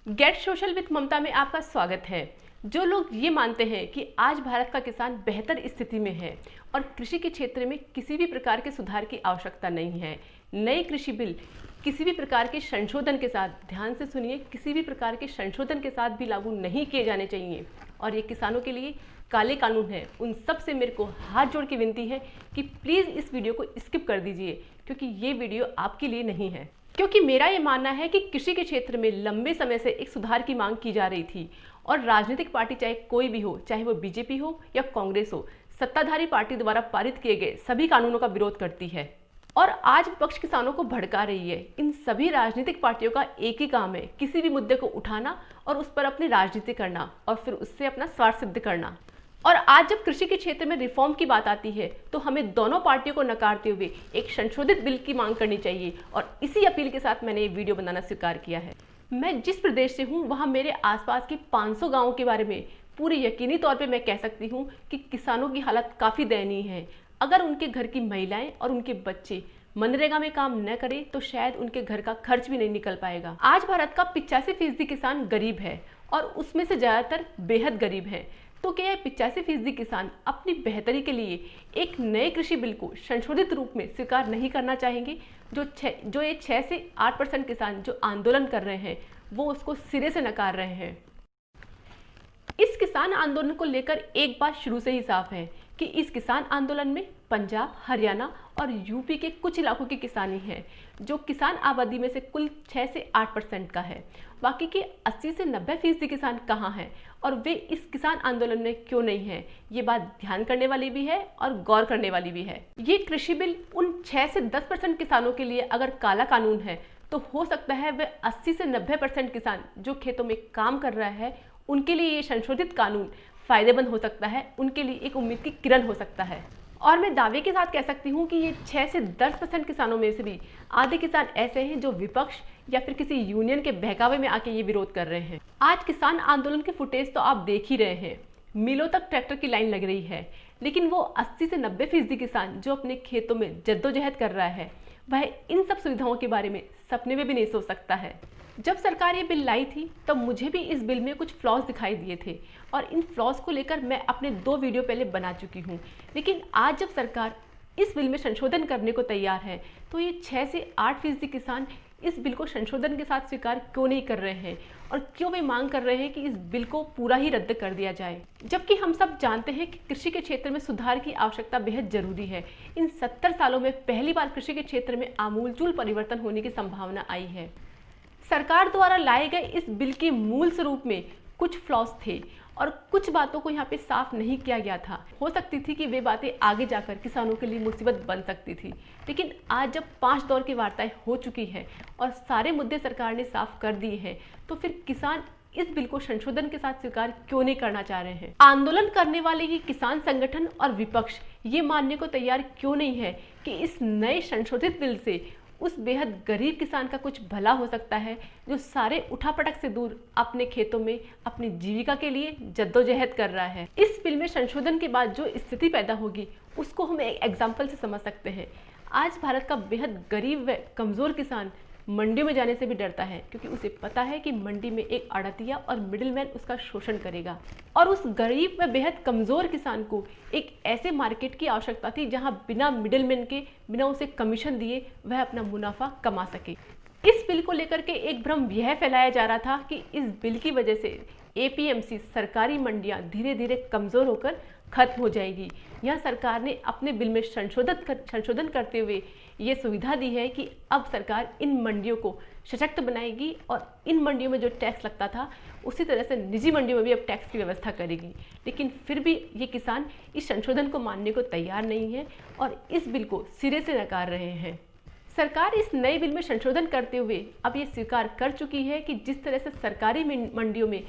Gate social with ममता में आपका स्वागत है। जो लोग ये मानते हैं कि आज भारत का किसान बेहतर स्थिति में है और कृषि के क्षेत्र में किसी भी प्रकार के सुधार की आवश्यकता नहीं है, नए कृषि बिल किसी भी प्रकार के संशोधन के साथ, ध्यान से सुनिए, किसी भी प्रकार के संशोधन के साथ भी लागू नहीं किए जाने चाहिए और ये किसानों के लिए काले कानून है, उन सब से मेरे को हाथ जोड़ के विनती है कि प्लीज़ इस वीडियो को स्किप कर दीजिए, क्योंकि ये वीडियो आपके लिए नहीं है। क्योंकि मेरा ये मानना है कि कृषि के क्षेत्र में लंबे समय से एक सुधार की मांग की जा रही थी और राजनीतिक पार्टी चाहे कोई भी हो, चाहे वो बीजेपी हो या कांग्रेस हो, सत्ताधारी पार्टी द्वारा पारित किए गए सभी कानूनों का विरोध करती है और आज विपक्ष किसानों को भड़का रही है। इन सभी राजनीतिक पार्टियों का एक ही काम है, किसी भी मुद्दे को उठाना और उस पर अपनी राजनीति करना और फिर उससे अपना स्वार्थ सिद्ध करना। और आज जब कृषि के क्षेत्र में रिफॉर्म की बात आती है तो हमें दोनों पार्टियों को नकारते हुए एक संशोधित बिल की मांग करनी चाहिए और इसी अपील के साथ मैंने ये वीडियो बनाना स्वीकार किया है। मैं जिस प्रदेश से हूँ वहाँ मेरे आसपास के 500 गाँवों के बारे में पूरी यकीनी तौर पे मैं कह सकती हूँ कि किसानों की हालत काफ़ी दयनीय है। अगर उनके घर की महिलाएं और उनके बच्चे मनरेगा में काम न करें तो शायद उनके घर का खर्च भी नहीं निकल पाएगा। आज भारत का 85% किसान गरीब है और उसमें से ज़्यादातर बेहद गरीब है। तो क्या 85% किसान अपनी बेहतरी के लिए एक नए कृषि बिल को संशोधित रूप में स्वीकार नहीं करना चाहेंगे? जो ये 6 से 8% किसान जो आंदोलन कर रहे हैं वो उसको सिरे से नकार रहे हैं। इस किसान आंदोलन को लेकर एक बात शुरू से ही साफ है कि इस किसान आंदोलन में पंजाब, हरियाणा और यूपी के कुछ इलाकों की किसानी है, जो किसान आबादी में से कुल 6 से 8% का है। बाकी के 80 से 90% किसान कहाँ हैं और वे इस किसान आंदोलन में क्यों नहीं हैं? ये बात ध्यान करने वाली भी है और गौर करने वाली भी है। ये कृषि बिल उन 6 से 10% किसानों के लिए अगर काला कानून है तो हो सकता है वे 80 से 90% किसान जो खेतों में काम कर रहा है उनके लिए ये संशोधित कानून फायदेमंद हो सकता है, उनके लिए एक उम्मीद की किरण हो सकता है। और मैं दावे के साथ कह सकती हूँ कि ये 6 से 10% किसानों में से भी आधे किसान ऐसे हैं जो विपक्ष या फिर किसी यूनियन के बहकावे में आके ये विरोध कर रहे हैं। आज किसान आंदोलन के फुटेज तो आप देख ही रहे हैं, मिलों तक ट्रैक्टर की लाइन लग रही है, लेकिन वो 80 से 90% किसान जो अपने खेतों में जद्दोजहद कर रहा है वह इन सब सुविधाओं के बारे में सपने में भी नहीं सोच सकता है। जब सरकार ये बिल लाई थी तब मुझे भी इस बिल में कुछ फ्लॉज दिखाई दिए थे और इन फ्लॉज को लेकर मैं अपने 2 वीडियो पहले बना चुकी हूँ। लेकिन आज जब सरकार इस बिल में संशोधन करने को तैयार है तो ये 6 से 8% किसान इस बिल को संशोधन के साथ स्वीकार क्यों नहीं कर रहे हैं और क्यों वे मांग कर रहे हैं कि इस बिल को पूरा ही रद्द कर दिया जाए, जबकि हम सब जानते हैं कि कृषि के क्षेत्र में सुधार की आवश्यकता बेहद जरूरी है। इन 70 सालों में पहली बार कृषि के क्षेत्र में आमूलचूल परिवर्तन होने की संभावना आई है। सरकार द्वारा लाए गए इस बिल के मूल स्वरूप में कुछ फ्लॉज थे और कुछ बातों को यहाँ पे साफ नहीं किया गया था। हो सकती थी कि वे बातें आगे जाकर किसानों के लिए मुसीबत बन सकती थी, लेकिन आज जब 5 दौर की वार्ताएं हो चुकी हैं और सारे मुद्दे सरकार ने साफ कर दिए हैं तो फिर किसान इस बिल को संशोधन के साथ स्वीकार क्यों नहीं करना चाह रहे हैं? आंदोलन करने वाले ही किसान संगठन और विपक्ष ये मानने को तैयार क्यों नहीं है कि इस नए संशोधित बिल से उस बेहद गरीब किसान का कुछ भला हो सकता है जो सारे उठापटक से दूर अपने खेतों में अपनी जीविका के लिए जद्दोजहद कर रहा है। इस बिल में संशोधन के बाद जो स्थिति पैदा होगी उसको हम एक एग्जाम्पल से समझ सकते हैं। आज भारत का बेहद गरीब व कमज़ोर किसान मंडियों में जाने से भी डरता है, क्योंकि उसे पता है कि मंडी में एक आड़तिया और मिडिलमैन उसका शोषण करेगा और उस गरीब व बेहद कमज़ोर किसान को एक ऐसे मार्केट की आवश्यकता थी जहां बिना मिडिलमैन के, बिना उसे कमीशन दिए वह अपना मुनाफा कमा सके। इस बिल को लेकर के एक भ्रम यह फैलाया जा रहा था कि इस बिल की वजह से एपीएमसी सरकारी मंडियां धीरे धीरे कमज़ोर होकर खत्म हो जाएगी। यह सरकार ने अपने बिल में संशोधन करते हुए ये सुविधा दी है कि अब सरकार इन मंडियों को सशक्त बनाएगी और इन मंडियों में जो टैक्स लगता था उसी तरह से निजी मंडियों में भी अब टैक्स की व्यवस्था करेगी। लेकिन फिर भी ये किसान इस संशोधन को मानने को तैयार नहीं है और इस बिल को सिरे से नकार रहे हैं। सरकार इस नए बिल में संशोधन करते हुए अब ये स्वीकार कर चुकी है कि जिस तरह से सरकारी मंडियों में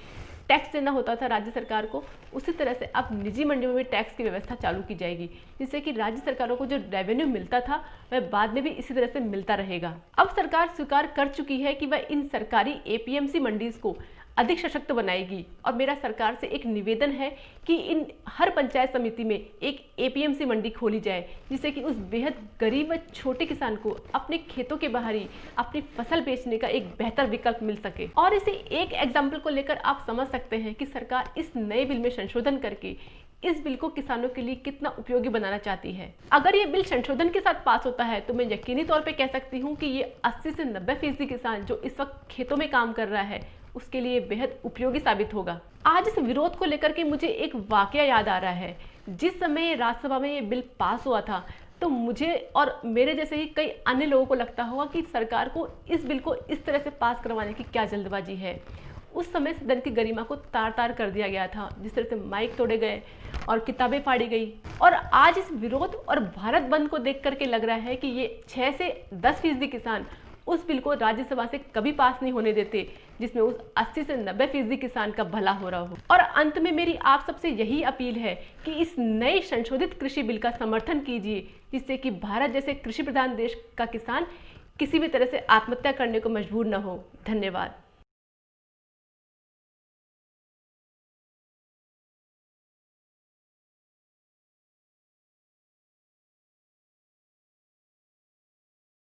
टैक्स देना होता था राज्य सरकार को, उसी तरह से अब निजी मंडियों में भी टैक्स की व्यवस्था चालू की जाएगी, जिससे कि राज्य सरकारों को जो रेवेन्यू मिलता था वह बाद में भी इसी तरह से मिलता रहेगा। अब सरकार स्वीकार कर चुकी है कि वह इन सरकारी एपीएमसी मंडीज को अधिक सशक्त बनाएगी। और मेरा सरकार से एक निवेदन है कि इन हर पंचायत समिति में एक एपीएमसी मंडी खोली जाए, जिससे कि उस बेहद गरीब व छोटे किसान को अपने खेतों के बाहर ही अपनी फसल बेचने का एक बेहतर विकल्प मिल सके। और इसी एक एग्जाम्पल को लेकर आप समझ सकते हैं कि सरकार इस नए बिल में संशोधन करके इस बिल को किसानों के लिए कितना उपयोगी बनाना चाहती है। अगर ये बिल संशोधन के साथ पास होता है तो मैं यकीनी तौर पे कह सकती हूँ कि ये 80 से 90% किसान जो इस वक्त खेतों में काम कर रहा है उसके लिए बेहद उपयोगी साबित होगा। आज इस विरोध को लेकर के मुझे एक वाकया याद आ रहा है। जिस समय राज्यसभा में ये बिल पास हुआ था तो मुझे और मेरे जैसे ही कई अन्य लोगों को लगता होगा कि सरकार को इस बिल को इस तरह से पास करवाने की क्या जल्दबाजी है। उस समय सदन की गरिमा को तार तार कर दिया गया था, जिस तरह से माइक तोड़े गए और किताबें फाड़ी गई। और आज इस विरोध और भारत बंद को देख करके लग रहा है कि ये 6 से 10% किसान उस बिल को राज्यसभा से कभी पास नहीं होने देते, जिसमें उस 80 से 90% किसान का भला हो रहा हो। और अंत में मेरी आप सबसे यही अपील है कि इस नए संशोधित कृषि बिल का समर्थन कीजिए, जिससे कि भारत जैसे कृषि प्रधान देश का किसान किसी भी तरह से आत्महत्या करने को मजबूर न हो। धन्यवाद।